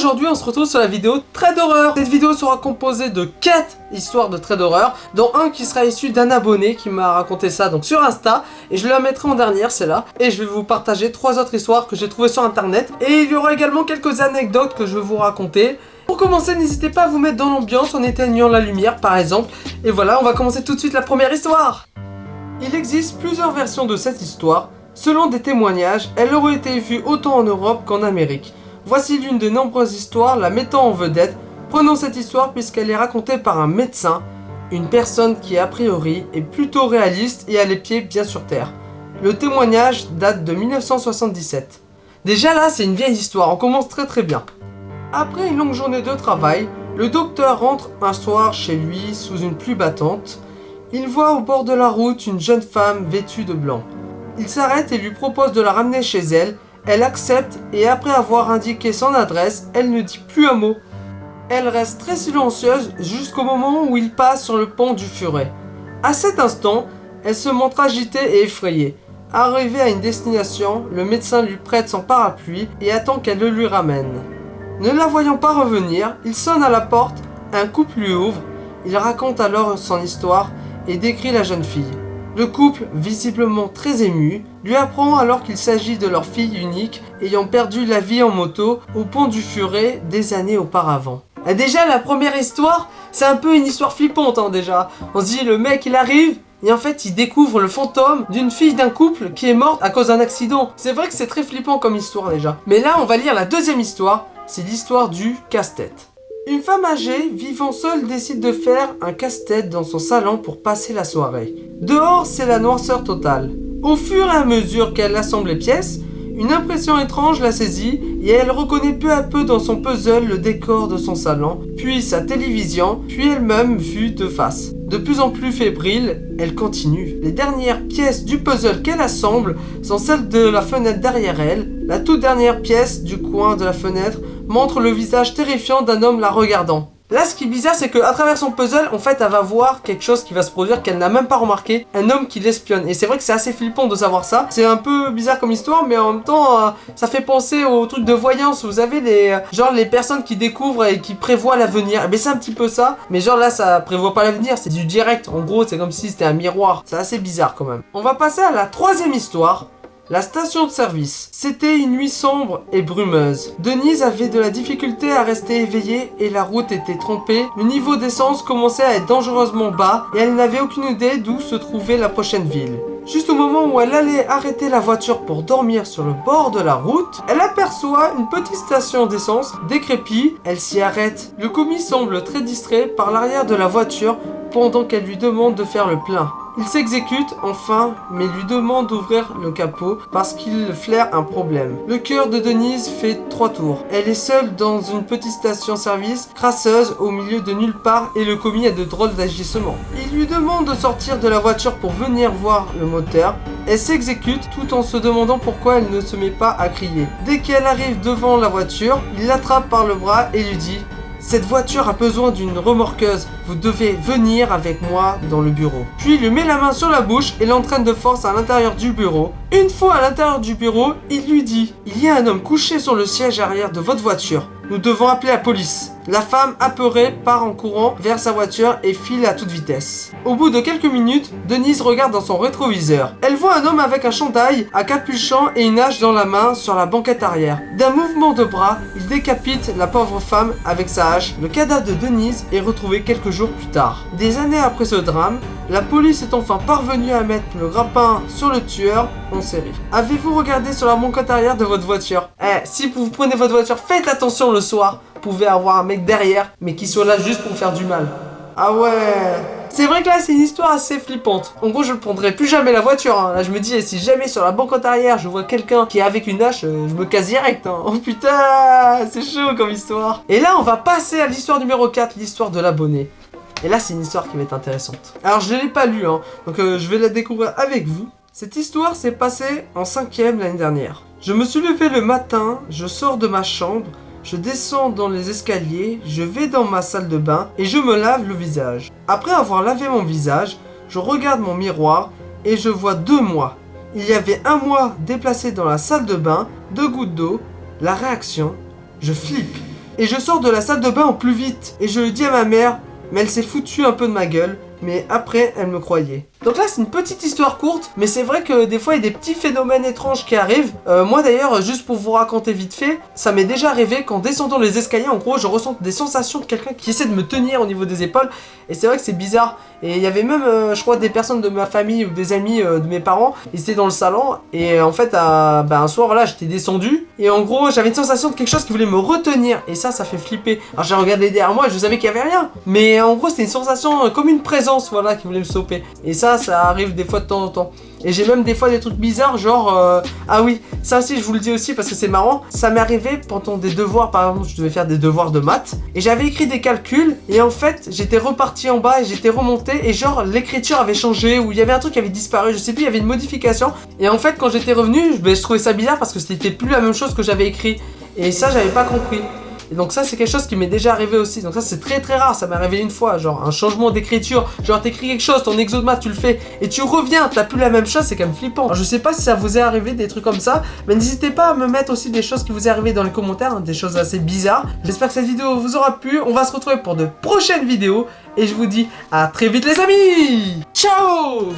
aujourd'hui on se retrouve sur la vidéo Trait d'horreur. Cette vidéo sera composée de 4 histoires de traits d'horreur, dont un qui sera issu d'un abonné qui m'a raconté ça donc sur Insta, et je la mettrai en dernière, c'est là. Et je vais vous partager 3 autres histoires que j'ai trouvées sur internet, et il y aura également quelques anecdotes que je vais vous raconter. Pour commencer, n'hésitez pas à vous mettre dans l'ambiance en éteignant la lumière par exemple. Et voilà, on va commencer tout de suite la première histoire. Il existe plusieurs versions de cette histoire. Selon des témoignages, elle aurait été vue autant en Europe qu'en Amérique. Voici l'une des nombreuses histoires la mettant en vedette. Prenons cette histoire puisqu'elle est racontée par un médecin, une personne qui a priori est plutôt réaliste et a les pieds bien sur terre. Le témoignage date de 1977. Déjà là, c'est une vieille histoire, on commence très bien. Après une longue journée de travail, le docteur rentre un soir chez lui sous une pluie battante. Il voit au bord de la route une jeune femme vêtue de blanc. Il s'arrête et lui propose de la ramener chez elle. Elle accepte et après avoir indiqué son adresse, elle ne dit plus un mot. Elle reste très silencieuse jusqu'au moment où il passe sur le pont du Furet. À cet instant, elle se montre agitée et effrayée. Arrivé à une destination, le médecin lui prête son parapluie et attend qu'elle le lui ramène. Ne la voyant pas revenir, il sonne à la porte, un couple lui ouvre. Il raconte alors son histoire et décrit la jeune fille. Le couple, visiblement très ému, lui apprend alors qu'il s'agit de leur fille unique ayant perdu la vie en moto au pont du Furet des années auparavant. Et déjà la première histoire, c'est un peu une histoire flippante déjà. On se dit le mec il arrive et en fait il découvre le fantôme d'une fille d'un couple qui est morte à cause d'un accident. C'est vrai que c'est très flippant comme histoire déjà. Mais là on va lire la deuxième histoire, c'est l'histoire du casse-tête. Une femme âgée, vivant seule, décide de faire un casse-tête dans son salon pour passer la soirée. Dehors, c'est la noirceur totale. Au fur et à mesure qu'elle assemble les pièces, une impression étrange la saisit et elle reconnaît peu à peu dans son puzzle le décor de son salon, puis sa télévision, puis elle-même vue de face. De plus en plus fébrile, elle continue. Les dernières pièces du puzzle qu'elle assemble sont celles de la fenêtre derrière elle. La toute dernière pièce du coin de la fenêtre montre le visage terrifiant d'un homme la regardant. Là, ce qui est bizarre, c'est qu'à travers son puzzle, en fait, elle va voir quelque chose qui va se produire qu'elle n'a même pas remarqué. Un homme qui l'espionne. Et c'est vrai que c'est assez flippant de savoir ça. C'est un peu bizarre comme histoire, mais en même temps, ça fait penser au truc de voyance. Vous avez les personnes qui découvrent et qui prévoient l'avenir. Et bien, c'est un petit peu ça. Mais genre là, ça prévoit pas l'avenir, c'est du direct. En gros, c'est comme si c'était un miroir. C'est assez bizarre quand même. On va passer à la troisième histoire. La station de service. C'était une nuit sombre et brumeuse. Denise avait de la difficulté à rester éveillée et la route était trompée. Le niveau d'essence commençait à être dangereusement bas et elle n'avait aucune idée d'où se trouvait la prochaine ville. Juste au moment où elle allait arrêter la voiture pour dormir sur le bord de la route, elle aperçoit une petite station d'essence décrépite. Elle s'y arrête. Le commis semble très distrait par l'arrière de la voiture pendant qu'elle lui demande de faire le plein. Il s'exécute enfin, mais lui demande d'ouvrir le capot parce qu'il flaire un problème. Le cœur de Denise fait 3 tours. Elle est seule dans une petite station-service, crasseuse au milieu de nulle part et le commis a de drôles d'agissements. Il lui demande de sortir de la voiture pour venir voir le moteur. Elle s'exécute tout en se demandant pourquoi elle ne se met pas à crier. Dès qu'elle arrive devant la voiture, il l'attrape par le bras et lui dit: cette voiture a besoin d'une remorqueuse, vous devez venir avec moi dans le bureau. Puis il lui met la main sur la bouche et l'entraîne de force à l'intérieur du bureau. Une fois à l'intérieur du bureau, il lui dit: il y a un homme couché sur le siège arrière de votre voiture. Nous devons appeler la police. La femme, apeurée, part en courant vers sa voiture et file à toute vitesse. Au bout de quelques minutes, Denise regarde dans son rétroviseur. Elle voit un homme avec un chandail, à capuchon et une hache dans la main sur la banquette arrière. D'un mouvement de bras, il décapite la pauvre femme avec sa hache. Le cadavre de Denise est retrouvé quelques jours plus tard. Des années après ce drame, la police est enfin parvenue à mettre le grappin sur le tueur en série. Avez-vous regardé sur la banquette arrière de votre voiture? Si vous prenez votre voiture, faites attention le soir. Vous pouvez avoir un mec derrière, mais qui soit là juste pour faire du mal. Ah ouais. C'est vrai que là, c'est une histoire assez flippante. En gros, je ne prendrai plus jamais la voiture. Hein. Là, je me dis, si jamais sur la banquette arrière, je vois quelqu'un qui est avec une hache, je me casse direct. Hein. Oh putain, c'est chaud comme histoire. Et là, on va passer à l'histoire numéro 4, l'histoire de l'abonné. Et là, c'est une histoire qui va être intéressante. Alors, je ne l'ai pas lue, hein, donc je vais la découvrir avec vous. Cette histoire s'est passée en 5e l'année dernière. Je me suis levé le matin, je sors de ma chambre, je descends dans les escaliers, je vais dans ma salle de bain et je me lave le visage. Après avoir lavé mon visage, je regarde mon miroir et je vois 2 mois. Il y avait un mois déplacé dans la salle de bain, 2 gouttes d'eau. La réaction, je flippe. et je sors de la salle de bain au plus vite. Et je le dis à ma mère, mais elle s'est foutue un peu de ma gueule. Mais après, elle me croyait. Donc là, c'est une petite histoire courte, mais c'est vrai que des fois, il y a des petits phénomènes étranges qui arrivent. Moi d'ailleurs, juste pour vous raconter vite fait, ça m'est déjà arrivé qu'en descendant les escaliers, en gros, je ressens des sensations de quelqu'un qui essaie de me tenir au niveau des épaules. Et c'est vrai que c'est bizarre. Et il y avait même, je crois, des personnes de ma famille ou des amis de mes parents, ils étaient dans le salon. Et en fait, un soir, voilà, j'étais descendu. Et en gros, j'avais une sensation de quelque chose qui voulait me retenir. Et ça fait flipper. Alors j'ai regardé derrière moi et je savais qu'il n'y avait rien. Mais en gros, c'était une sensation comme une présence, voilà, qui voulait me stopper. Et ça arrive des fois de temps en temps. Et j'ai même des fois des trucs bizarres, genre... Ah oui, ça aussi, je vous le dis aussi parce que c'est marrant. Ça m'est arrivé pendant des devoirs, par exemple, je devais faire des devoirs de maths. Et j'avais écrit des calculs. Et en fait, j'étais reparti en bas et j'étais remonté. Et genre, l'écriture avait changé ou il y avait un truc qui avait disparu. Je sais plus, il y avait une modification. Et en fait, quand j'étais revenu, je trouvais ça bizarre parce que c'était plus la même chose que j'avais écrit. Et ça, j'avais pas compris. Et donc ça c'est quelque chose qui m'est déjà arrivé aussi. Donc ça c'est très très rare, ça m'est arrivé une fois. Genre un changement d'écriture, genre t'écris quelque chose, ton exo de maths tu le fais et tu reviens, t'as plus la même chose, c'est quand même flippant. Alors je sais pas si ça vous est arrivé des trucs comme ça, mais n'hésitez pas à me mettre aussi des choses qui vous est arrivé dans les commentaires, hein, des choses assez bizarres. J'espère que cette vidéo vous aura plu, on va se retrouver pour de prochaines vidéos. Et je vous dis à très vite les amis. Ciao.